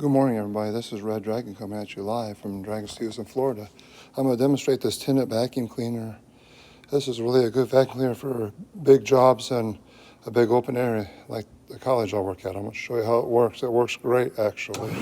Good morning, everybody. This is Red Dragon coming at you live from Dragon Studios in Florida. I'm going to demonstrate this Tennant vacuum cleaner. This is really a good vacuum cleaner for big jobs and a big open area like the college I work at. I'm going to show you how it works. It works great, actually.